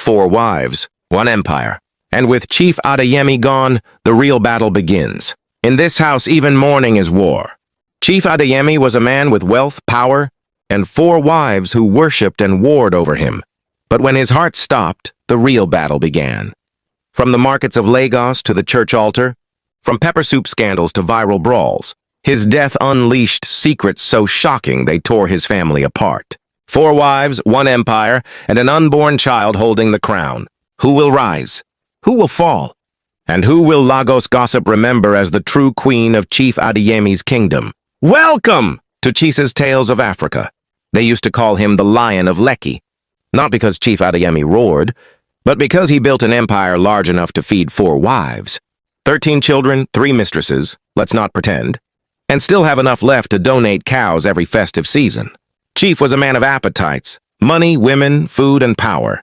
4 wives, 1 empire. And with Chief Adeyemi gone, the real battle begins. In this house, even mourning is war. Chief Adeyemi was a man with wealth, power, and 4 wives who worshipped and warred over him. But when his heart stopped, the real battle began. From the markets of Lagos to the church altar, from pepper soup scandals to viral brawls, his death unleashed secrets so shocking they tore his family apart. 4 wives, 1 empire, and an unborn child holding the crown. Who will rise? Who will fall? And who will Lagos gossip remember as the true queen of Chief Adeyemi's kingdom? Welcome to Chisa's Tales of Africa. They used to call him the Lion of Lekki, not because Chief Adeyemi roared, but because he built an empire large enough to feed 4 wives, 13 children, 3 mistresses, let's not pretend, and still have enough left to donate cows every festive season. Chief was a man of appetites, money, women, food, and power.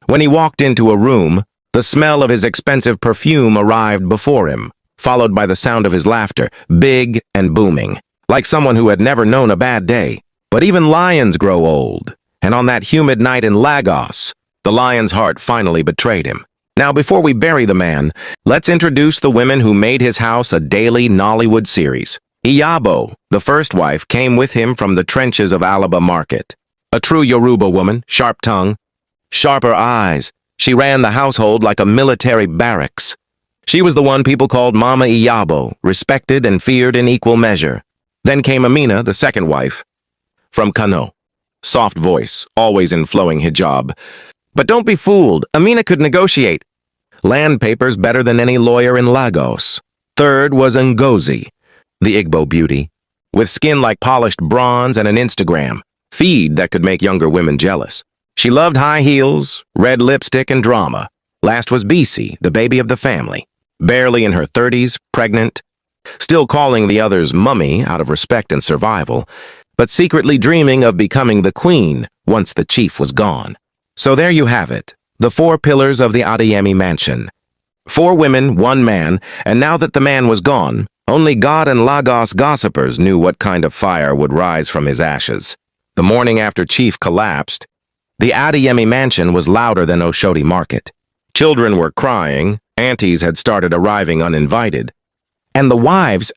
When he walked into a room, the smell of his expensive perfume arrived before him, followed by the sound of his laughter, big and booming, like someone who had never known a bad day. But even lions grow old, and on that humid night in Lagos, the lion's heart finally betrayed him. Now, before we bury the man, let's introduce the women who made his house a daily Nollywood series. Iyabo, the first wife, came with him from the trenches of Alaba Market. A true Yoruba woman, sharp tongue, sharper eyes. She ran the household like a military barracks. She was the one people called Mama Iyabo, respected and feared in equal measure. Then came Amina, the second wife, from Kano. Soft voice, always in flowing hijab. But don't be fooled, Amina could negotiate. Land papers better than any lawyer in Lagos. Third was Ngozi, the Igbo beauty, with skin like polished bronze and an Instagram feed that could make younger women jealous. She loved high heels, red lipstick, and drama. Last was Bisi, the baby of the family, barely in her 30s, pregnant, still calling the others mummy out of respect and survival, but secretly dreaming of becoming the queen once the chief was gone. So there you have it, the 4 pillars of the Adeyemi mansion. 4 women, 1 man, and now that the man was gone, only God and Lagos gossipers knew what kind of fire would rise from his ashes. The morning after Chief collapsed, the Adeyemi mansion was louder than Oshodi Market. Children were crying, aunties had started arriving uninvited, and the wives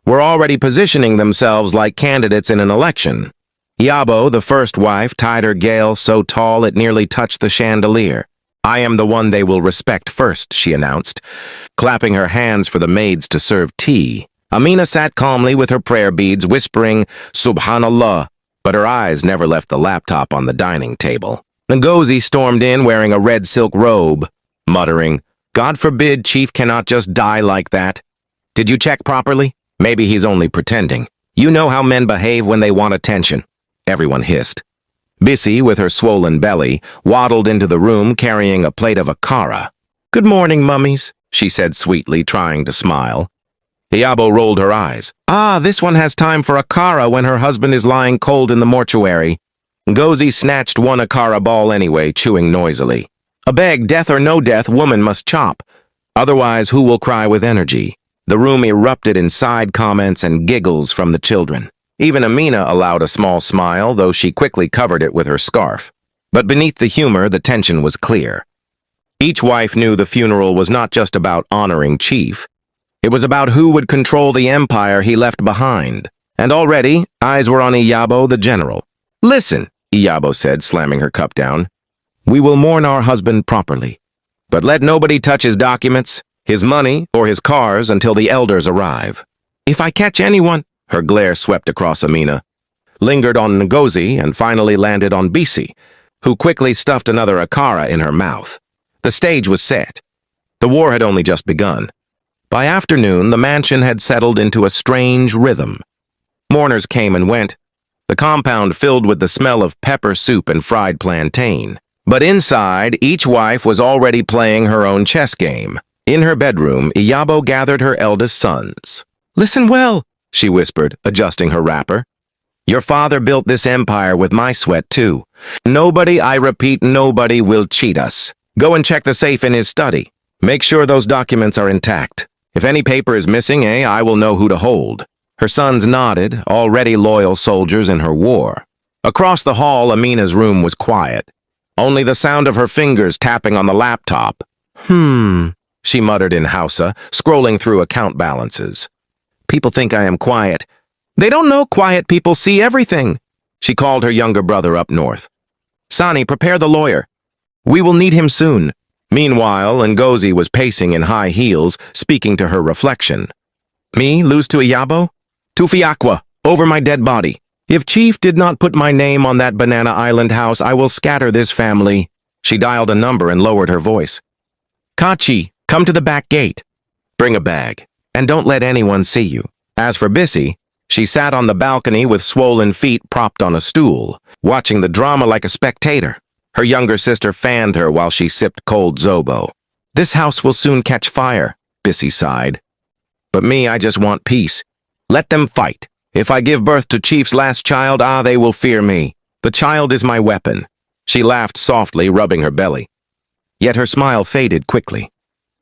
were already positioning themselves like candidates in an election. Iyabo, the first wife, tied her gele so tall it nearly touched the chandelier. "I am the one they will respect first," she announced, clapping her hands for the maids to serve tea. Amina sat calmly with her prayer beads, whispering, "Subhanallah," but her eyes never left the laptop on the dining table. Ngozi stormed in wearing a red silk robe, muttering, "God forbid Chief cannot just die like that. Did you check properly? Maybe he's only pretending. You know how men behave when they want attention." Everyone hissed. Bisi, with her swollen belly, waddled into the room carrying a plate of akara. "Good morning, mummies," she said sweetly, trying to smile. Iyabo rolled her eyes. This one has time for akara when her husband is lying cold in the mortuary." Ngozi snatched 1 akara ball anyway, chewing noisily. "Abeg, death or no death, woman must chop. Otherwise, who will cry with energy?" The room erupted in side comments and giggles from the children. Even Amina allowed a small smile, though she quickly covered it with her scarf. But beneath the humor, the tension was clear. Each wife knew the funeral was not just about honoring Chief. It was about who would control the empire he left behind. And already, eyes were on Iyabo, the general. "Listen," Iyabo said, slamming her cup down. "We will mourn our husband properly. But let nobody touch his documents, his money, or his cars until the elders arrive. If I catch anyone—" Her glare swept across Amina, lingered on Ngozi, and finally landed on Bisi, who quickly stuffed another akara in her mouth. The stage was set. The war had only just begun. By afternoon, the mansion had settled into a strange rhythm. Mourners came and went, the compound filled with the smell of pepper soup and fried plantain. But inside, each wife was already playing her own chess game. In her bedroom, Iyabo gathered her eldest sons. "Listen well," she whispered, adjusting her wrapper. "Your father built this empire with my sweat, too. Nobody, I repeat, nobody will cheat us. Go and check the safe in his study. Make sure those documents are intact. If any paper is missing, I will know who to hold." Her sons nodded, already loyal soldiers in her war. Across the hall, Amina's room was quiet. only the sound of her fingers tapping on the laptop. She muttered in Hausa, scrolling through account balances. People think I am quiet. They don't know quiet people see everything. She called her younger brother up north. Sani, prepare the lawyer. We will need him soon. Meanwhile, Ngozi was pacing in high heels, speaking to her reflection. Me lose to Iyabo? Tufiakwa, over my dead body. If Chief did not put my name on that Banana Island house, I will scatter this family. She dialed a number and lowered her voice. Kachi, come to the back gate. Bring a bag, and don't let anyone see you. As for Bissy, she sat on the balcony with swollen feet propped on a stool, watching the drama like a spectator. Her younger sister fanned her while she sipped cold Zobo. This house will soon catch fire, Bissy sighed. But me, I just want peace. Let them fight. If I give birth to Chief's last child, they will fear me. The child is my weapon. She laughed softly, rubbing her belly. Yet her smile faded quickly.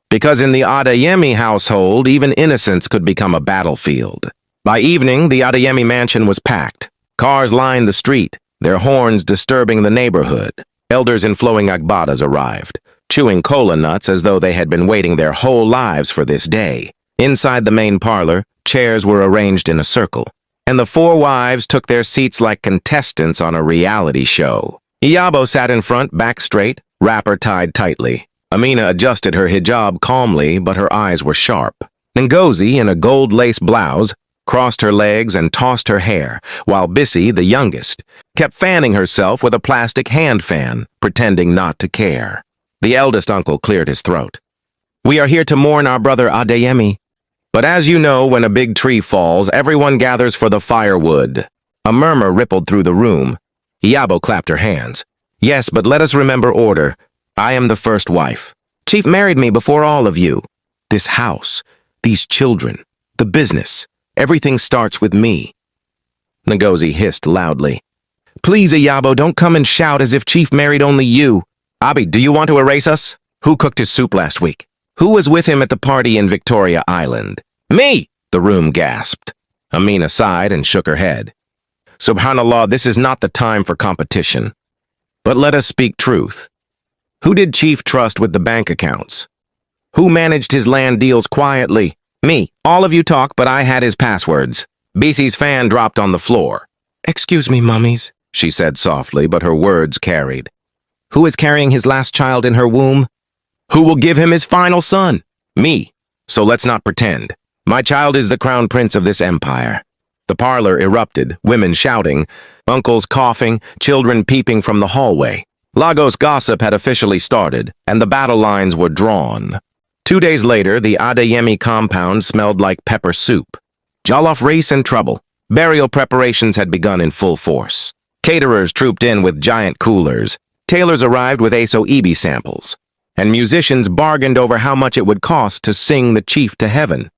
Because in the Adeyemi household, even innocence could become a battlefield. By evening, the Adeyemi mansion was packed. Cars lined the street, their horns disturbing the neighborhood. Elders in flowing agbadas arrived, chewing cola nuts as though they had been waiting their whole lives for this day. Inside the main parlor, chairs were arranged in a circle, and the four wives took their seats like contestants on a reality show. Iyabo sat in front, back straight, wrapper tied tightly. Amina adjusted her hijab calmly, but her eyes were sharp. Ngozi, in a gold lace blouse, crossed her legs and tossed her hair, while Bissy, the youngest, kept fanning herself with a plastic hand fan, pretending not to care. The eldest uncle cleared his throat. We are here to mourn our brother Adeyemi. But as you know, when a big tree falls, everyone gathers for the firewood. A murmur rippled through the room. Iyabo clapped her hands. Yes, but let us remember order. I am the first wife. Chief married me before all of you. This house, these children, the business, everything starts with me. Ngozi hissed loudly. Please, Iyabo, don't come and shout as if Chief married only you. Abi, do you want to erase us? Who cooked his soup last week? Who was with him at the party in Victoria Island? Me! The room gasped. Amina sighed and shook her head. Subhanallah, this is not the time for competition. But let us speak truth. Who did Chief trust with the bank accounts? Who managed his land deals quietly? Me. All of you talk, but I had his passwords. Bissy's fan dropped on the floor. Excuse me, mummies, she said softly, but her words carried. Who is carrying his last child in her womb? Who will give him his final son? Me. So let's not pretend. My child is the crown prince of this empire. The parlor erupted, women shouting, uncles coughing, children peeping from the hallway. Lagos gossip had officially started, and the battle lines were drawn. 2 days later, the Adeyemi compound smelled like pepper soup. Jollof rice and trouble. Burial preparations had begun in full force. Caterers trooped in with giant coolers. Tailors arrived with Aso-Ebi samples. And musicians bargained over how much it would cost to sing the chief to heaven.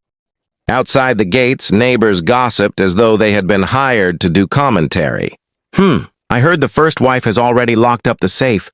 Outside the gates, neighbors gossiped as though they had been hired to do commentary. I heard the first wife has already locked up the safe,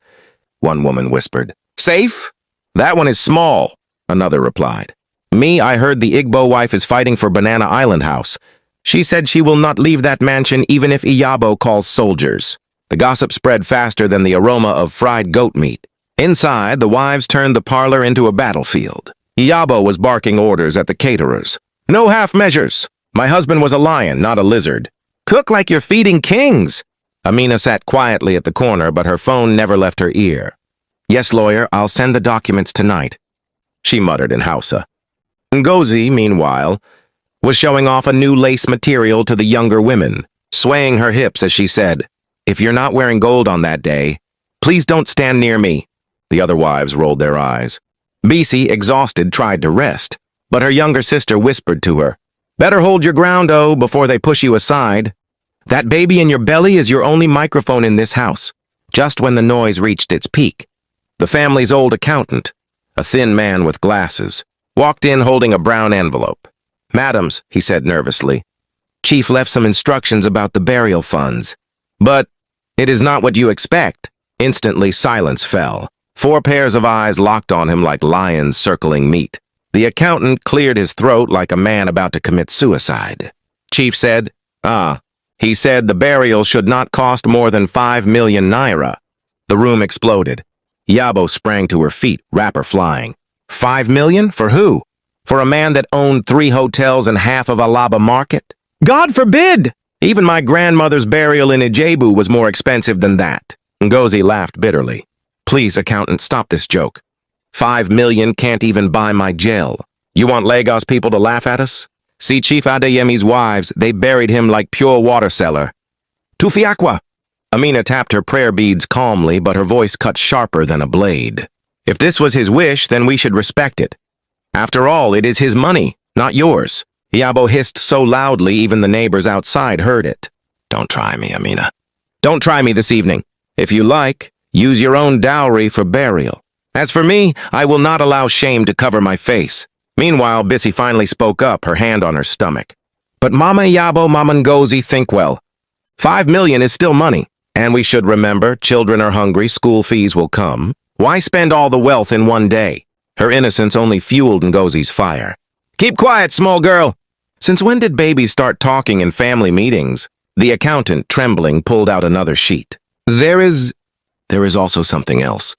one woman whispered. Safe? That one is small, another replied. Me, I heard the Igbo wife is fighting for Banana Island House. She said she will not leave that mansion even if Iyabo calls soldiers. The gossip spread faster than the aroma of fried goat meat. Inside, the wives turned the parlor into a battlefield. Iyabo was barking orders at the caterers. No half measures. My husband was a lion, not a lizard. Cook like you're feeding kings. Amina sat quietly at the corner, but her phone never left her ear. Yes, lawyer, I'll send the documents tonight, she muttered in Hausa. Ngozi, meanwhile, was showing off a new lace material to the younger women, swaying her hips as she said, If you're not wearing gold on that day, please don't stand near me. The other wives rolled their eyes. Bisi, exhausted, tried to rest, but her younger sister whispered to her, Better hold your ground, oh, before they push you aside. That baby in your belly is your only microphone in this house. Just when the noise reached its peak, the family's old accountant, a thin man with glasses, walked in holding a brown envelope. Madams, he said nervously, Chief left some instructions about the burial funds. But it is not what you expect. Instantly, silence fell. 4 pairs of eyes locked on him like lions circling meat. The accountant cleared his throat like a man about to commit suicide. Chief said, He said the burial should not cost more than 5 million naira. The room exploded. Yabo sprang to her feet, wrapper flying. 5 million? For who? For a man that owned 3 hotels and half of Alaba Market? God forbid! Even my grandmother's burial in Ijebu was more expensive than that. Ngozi laughed bitterly. Please, accountant, stop this joke. 5 million can't even buy my gele. You want Lagos people to laugh at us? See Chief Adeyemi's wives, they buried him like pure water cellar. Tufiakwa! Amina tapped her prayer beads calmly, but her voice cut sharper than a blade. If this was his wish, then we should respect it. After all, it is his money, not yours. Yabo hissed so loudly even the neighbors outside heard it. Don't try me, Amina. Don't try me this evening. If you like, use your own dowry for burial. As for me, I will not allow shame to cover my face. Meanwhile, Bissy finally spoke up, her hand on her stomach. But Mama Yabo, Mama Ngozi, think well. 5 million is still money. And we should remember, children are hungry, school fees will come. Why spend all the wealth in one day? Her innocence only fueled Ngozi's fire. Keep quiet, small girl. Since when did babies start talking in family meetings? The accountant, trembling, pulled out another sheet. There is also something else.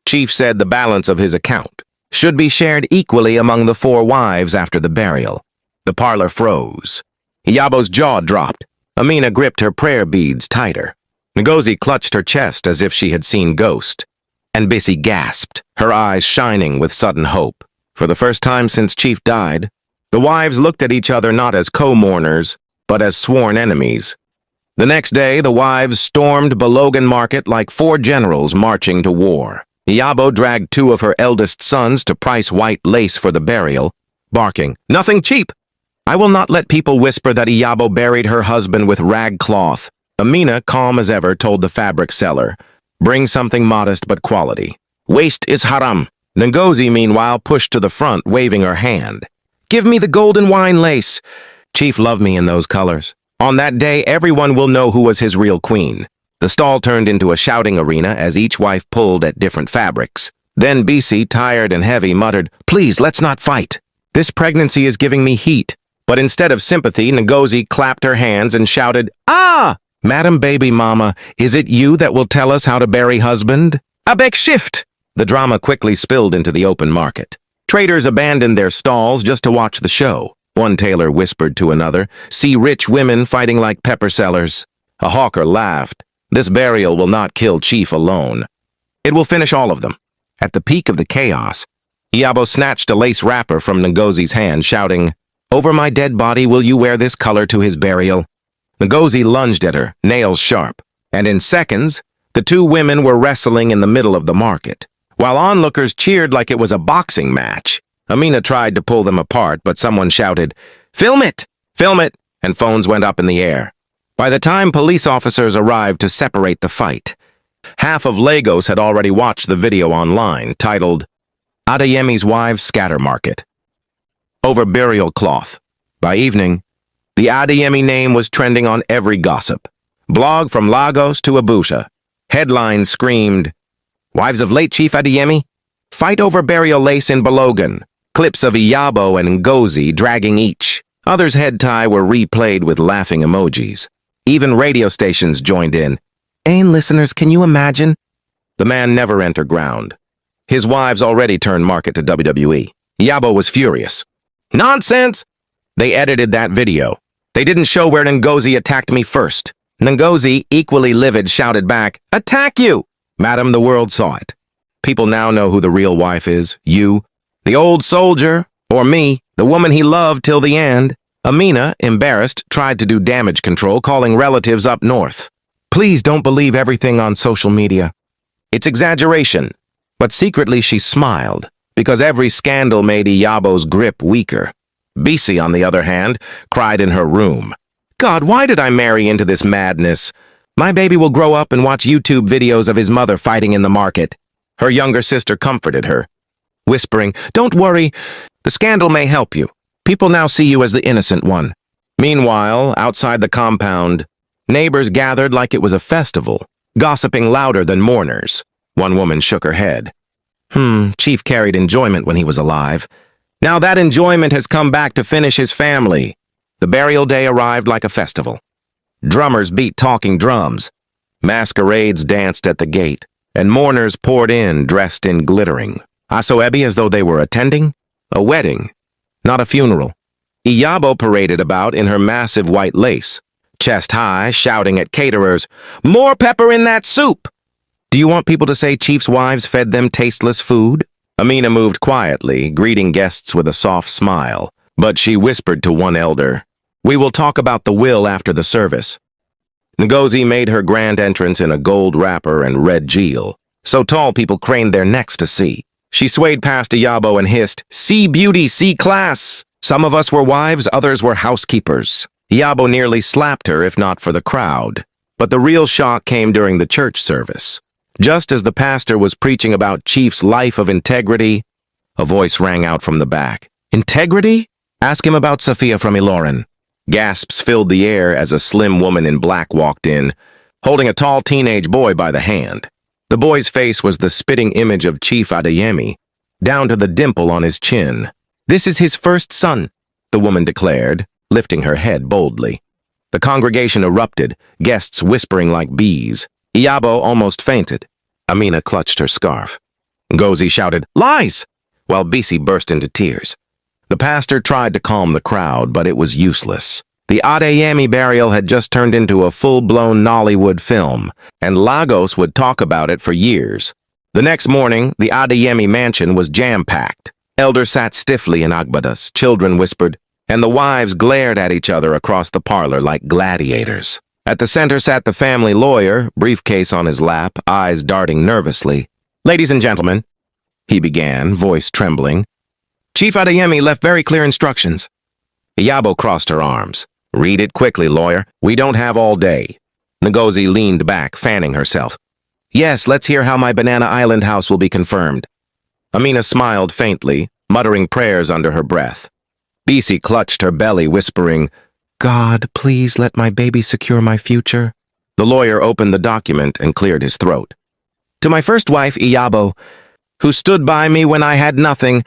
Chief said the balance of his account should be shared equally among the 4 wives after the burial. The parlor froze. Yabo's jaw dropped. Amina gripped her prayer beads tighter. Ngozi clutched her chest as if she had seen ghost. And Bissy gasped, her eyes shining with sudden hope. For the first time since Chief died, the wives looked at each other not as co-mourners, but as sworn enemies. The next day, the wives stormed Balogan Market like 4 generals marching to war. Yabo dragged 2 of her eldest sons to price white lace for the burial, barking, "Nothing cheap! I will not let people whisper that Yabo buried her husband with rag cloth." Amina, calm as ever, told the fabric seller, "Bring something modest but quality. Waste is haram." Ngozi, meanwhile, pushed to the front, waving her hand. "Give me the golden wine lace." Chief loved me in those colors. On that day, everyone will know who was his real queen. The stall turned into a shouting arena as each wife pulled at different fabrics. Then Bisi, tired and heavy, muttered, "Please, let's not fight. This pregnancy is giving me heat." But instead of sympathy, Ngozi clapped her hands and shouted, "Ah! Madam Baby Mama, is it you that will tell us how to bury husband?" "Abek shift!" The drama quickly spilled into the open market. Traders abandoned their stalls just to watch the show. One tailor whispered to another, "See rich women fighting like pepper sellers." A hawker laughed. "This burial will not kill Chief alone. It will finish all of them." At the peak of the chaos, Yabo snatched a lace wrapper from Ngozi's hand, shouting, "Over my dead body will you wear this color to his burial?" Ngozi lunged at her, nails sharp, and in seconds, the 2 women were wrestling in the middle of the market, while onlookers cheered like it was a boxing match. Amina tried to pull them apart, but someone shouted, "Film it! Film it!" and phones went up in the air. By the time police officers arrived to separate the fight, half of Lagos had already watched the video online, titled, Adeyemi's Wives Scatter Market. Over burial cloth. By evening, the Adeyemi name was trending on every gossip. Blog from Lagos to Abuja. Headlines screamed, "Wives of late Chief Adeyemi? Fight over burial lace in Balogan." Clips of Iyabo and Ngozi dragging each. Others' head tie were replayed with laughing emojis. Even radio stations joined in. "Ain listeners, can you imagine?" The man never entered ground. His wives already turned market to WWE. Iyabo was furious. "Nonsense!" They edited that video. They didn't show where Ngozi attacked me first. Ngozi, equally livid, shouted back, "Attack you!" Madam, the world saw it. People now know who the real wife is. You, the old soldier, or me, the woman he loved till the end. Amina, embarrassed, tried to do damage control, calling relatives up north. Please don't believe everything on social media. It's exaggeration. But secretly she smiled, because every scandal made Iyabo's grip weaker. Bisi, on the other hand, cried in her room. "God, why did I marry into this madness? My baby will grow up and watch YouTube videos of his mother fighting in the market." Her younger sister comforted her, whispering, "Don't worry, the scandal may help you. People now see you as the innocent one." Meanwhile, outside the compound, neighbors gathered like it was a festival, gossiping louder than mourners. One woman shook her head. Chief carried enjoyment when he was alive. Now that enjoyment has come back to finish his family. The burial day arrived like a festival. Drummers beat talking drums. Masquerades danced at the gate. and mourners poured in, dressed in glittering. Asoebi as though they were attending a wedding, not a funeral. Iyabo paraded about in her massive white lace, chest high, shouting at caterers, "More pepper in that soup!" Do you want people to say chiefs' wives fed them tasteless food? Amina moved quietly, greeting guests with a soft smile, but she whispered to one elder, "We will talk about the will after the service." Ngozi made her grand entrance in a gold wrapper and red gele, so tall people craned their necks to see. She swayed past Iyabo and hissed, "See beauty, see class! Some of us were wives, others were housekeepers." Iyabo nearly slapped her if not for the crowd, but the real shock came during the church service. Just as the pastor was preaching about Chief's life of integrity, a voice rang out from the back. "Integrity? Ask him about Sophia from Ilorin." Gasps filled the air as a slim woman in black walked in, holding a tall teenage boy by the hand. The boy's face was the spitting image of Chief Adeyemi, down to the dimple on his chin. "This is his first son," the woman declared, lifting her head boldly. The congregation erupted, guests whispering like bees. Iyabo almost fainted. Amina clutched her scarf. Ngozi shouted, "Lies!" while Bisi burst into tears. The pastor tried to calm the crowd, but it was useless. The Adeyemi burial had just turned into a full-blown Nollywood film, and Lagos would talk about it for years. The next morning, the Adeyemi mansion was jam-packed. Elders sat stiffly in agbadas, children whispered, and the wives glared at each other across the parlor like gladiators. At the center sat the family lawyer, briefcase on his lap, eyes darting nervously. "Ladies and gentlemen," he began, voice trembling, "Chief Adeyemi left very clear instructions." Iyabo crossed her arms. "Read it quickly, lawyer. We don't have all day." Ngozi leaned back, fanning herself. "Yes, let's hear how my Banana Island house will be confirmed." Amina smiled faintly, muttering prayers under her breath. Bisi clutched her belly, whispering, "God, please let my baby secure my future." The lawyer opened the document and cleared his throat. "To my first wife, Iyabo, who stood by me when I had nothing,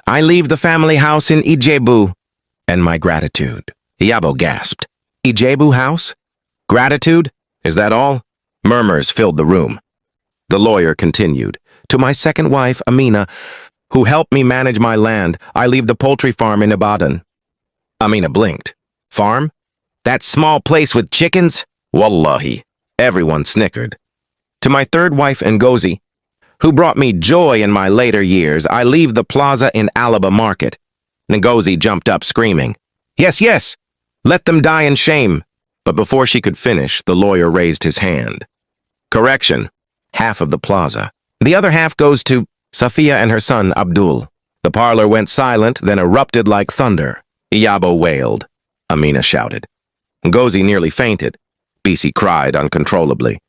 I leave the family house in Ijebu, and my gratitude." Iyabo gasped. "Ijebu house? Gratitude? Is that all?" Murmurs filled the room. The lawyer continued, "To my second wife, Amina, who helped me manage my land, I leave the poultry farm in Ibadan." Amina blinked. "Farm? That small place with chickens? Wallahi." Everyone snickered. "To my third wife, Ngozi, who brought me joy in my later years, I leave the plaza in Alaba Market." Ngozi jumped up, screaming, "Yes, yes! Let them die in shame!" But before she could finish, the lawyer raised his hand. "Correction. Half of the plaza. The other half goes to Safia and her son, Abdul." The parlor went silent, then erupted like thunder. Iyabo wailed. Amina shouted. Ngozi nearly fainted. Bisi cried uncontrollably.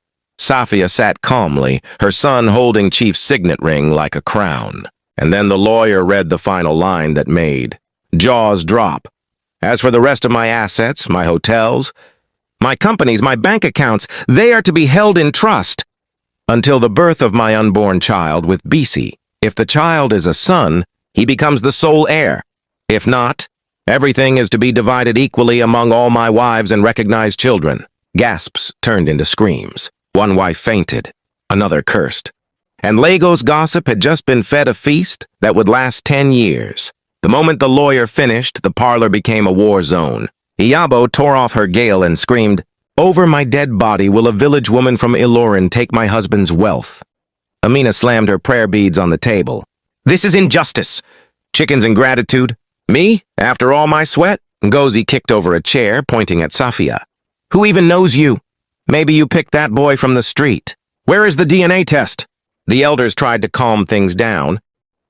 Safia sat calmly, her son holding Chief's signet ring like a crown. And then the lawyer read the final line that made jaws drop. "As for the rest of my assets, my hotels, my companies, my bank accounts, they are to be held in trust until the birth of my unborn child with Bisi. If the child is a son, he becomes the sole heir. If not, everything is to be divided equally among all my wives and recognized children." Gasps turned into screams. One wife fainted, another cursed. And Lagos gossip had just been fed a feast that would last 10 years. The moment the lawyer finished, the parlor became a war zone. Iyabo tore off her gele and screamed, "Over my dead body will a village woman from Ilorin take my husband's wealth." Amina slammed her prayer beads on the table. "This is injustice. Chickens and gratitude. Me, after all my sweat?" Ngozi kicked over a chair, pointing at Safia. "Who even knows you? Maybe you picked that boy from the street. Where is the DNA test?" The elders tried to calm things down,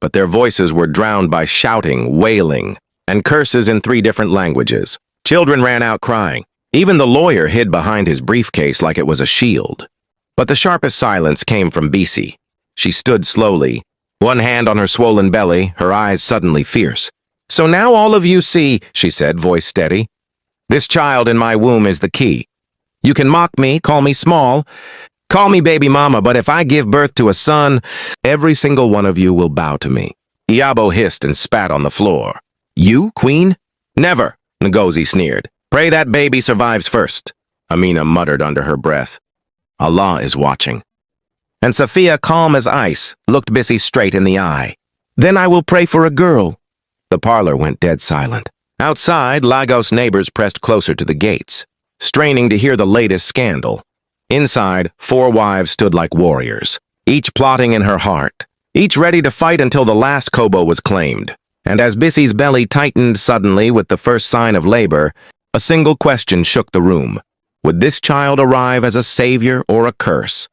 but their voices were drowned by shouting, wailing, and curses in 3 different languages. Children ran out crying. Even the lawyer hid behind his briefcase like it was a shield. But the sharpest silence came from Bisi. She stood slowly, one hand on her swollen belly, her eyes suddenly fierce. "So now all of you see," she said, voice steady. "This child in my womb is the key. You can mock me, call me small, call me baby mama, but if I give birth to a son, every single one of you will bow to me." Iyabo hissed and spat on the floor. "You, queen? Never," Ngozi sneered. "Pray that baby survives first," Amina muttered under her breath. "Allah is watching." and Sophia, calm as ice, looked Bissy straight in the eye. "Then I will pray for a girl." The parlor went dead silent. Outside, Lagos neighbors pressed closer to the gates, straining to hear the latest scandal. Inside, 4 wives stood like warriors, each plotting in her heart, each ready to fight until the last kobo was claimed. And as Bissy's belly tightened suddenly with the first sign of labor, a single question shook the room. Would this child arrive as a savior or a curse?